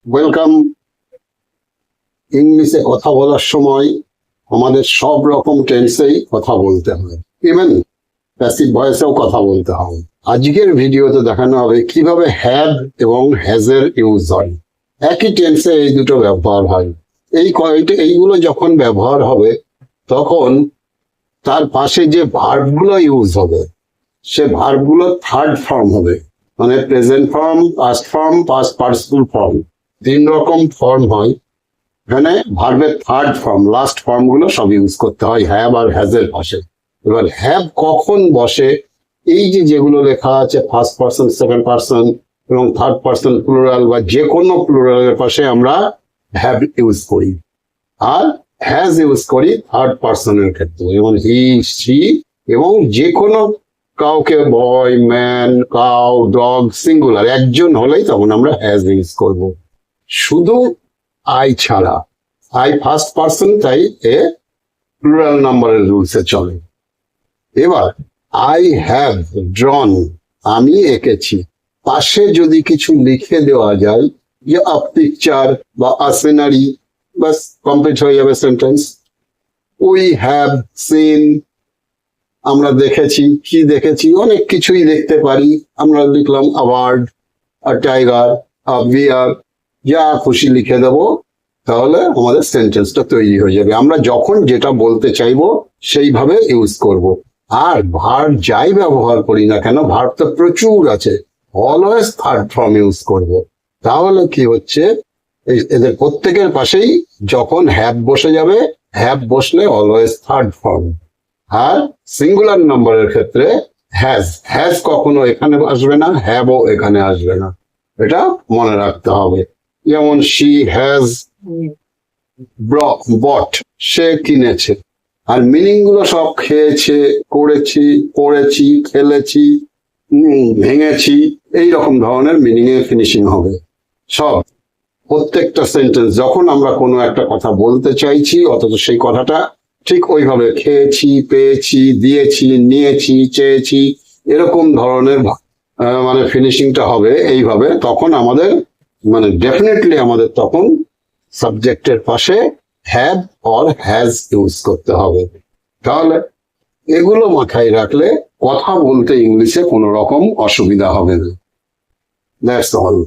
Welcome. ইংলিশে কথা বলার সময় আমাদের সব রকম টেন্সেই কথা বলতে হয়, ইভেন প্যাসিভ ভয়েসেও কথা বলতে হয়। আজকের ভিডিওতে দেখানো হবে কিভাবে হ্যাভ এবং হ্যাজের ইউজ হয়। একই টেন্সে এই দুটো ব্যবহার হয়। এইগুলো যখন ব্যবহার হবে তখন তার পাশে যে ভার্বগুলো ইউজ হবে সে ভার্বগুলো থার্ড ফর্ম হবে, মানে present form, past form, past participle form, তিন রকম ফর্ম হয়। এখানে ভার্বের থার্ড ফর্ম, লাস্ট ফর্ম গুলো সব ইউজ করতে হয় হ্যাভ আর হ্যাজের পাশে। এবার হ্যাভ কখন বসে, এই যে যেগুলো লেখা আছে ফার্স্ট পার্সন, সেকেন্ড পার্সন এবং থার্ড পার্সন প্লুরাল বা যে কোনো প্লুরালের পাশে আমরা হ্যাভ ইউজ করি, আর হ্যাজ ইউজ করি থার্ড পার্সনের ক্ষেত্রে, যেমন হি, সি এবং যে কোনো কাউকে, বয়, ম্যান, কাউ, ডগ, সিঙ্গুলার একজন হলেই তখন আমরা হ্যাজ ইউজ করব। শুধু আই ছাড়া, আই ফার্স্ট পার্সন, তাই এ প্লুরাল নাম্বারের রুলসে চলে। এবার আই হ্যাভ ড্রন, আমি এঁকেছি, পাশে যদি কিছু লিখে দেওয়া যায়, যে আ পিকচার বা আ সিনারি, বাস কমপ্লিট হয়ে যাবে সেন্টেন্স। উই হ্যাভ সিন, আমরা দেখেছি, কি দেখেছি, অনেক কিছুই দেখতে পারি, আমরা লিখলাম আ বার্ড, আ টাইগার, আ বিয়ার, যা খুশি লিখে দেবো, তাহলে আমাদের সেন্টেন্সটা তৈরি হয়ে যাবে। আমরা যখন যেটা বলতে চাইবো সেইভাবে ইউজ করব। আর ভার্ব যাই ব্যবহার করি না কেন, ভার্ব তো প্রচুর আছে, অলওয়েজ থার্ড ফর্ম ইউজ করব। তাহলে কি হচ্ছে, এদের প্রত্যেকের পাশেই যখন হ্যাভ বসে যাবে, হ্যাভ বসলে অলওয়েজ থার্ড ফর্ম। আর সিঙ্গুলার নাম্বারের ক্ষেত্রে হ্যাজ, হ্যাজ কখনো এখানে আসবে না, হ্যাভও এখানে আসবে না, এটা মনে রাখতে হবে। যেমন শি হ্যাজ বট, সে কিনেছে। আর মিনিং গুলো সব খেয়েছে, করেছি, পড়েছি, খেলেছি, ভেঙেছি, এইরকম ধরনের মিনিং এ ফিনিশিং হবে সব। প্রত্যেকটা সেন্টেন্স যখন আমরা কোনো একটা কথা বলতে চাইছি, অথচ সেই কথাটা ঠিক ওইভাবে খেয়েছি, পেয়েছি, দিয়েছি, নিয়েছি, চেয়েছি, এরকম ধরনের মানে ফিনিশিংটা হবে এইভাবে, তখন আমাদের মানে ডেফিনেটলি আমাদের তখন সাবজেক্টের পাশে হ্যাভ অর হ্যাজ ইউজ করতে হবে। তাহলে এগুলো মাথায় রাখলে কথা বলতে ইংলিশে কোনো রকম অসুবিধা হবে না। That's all.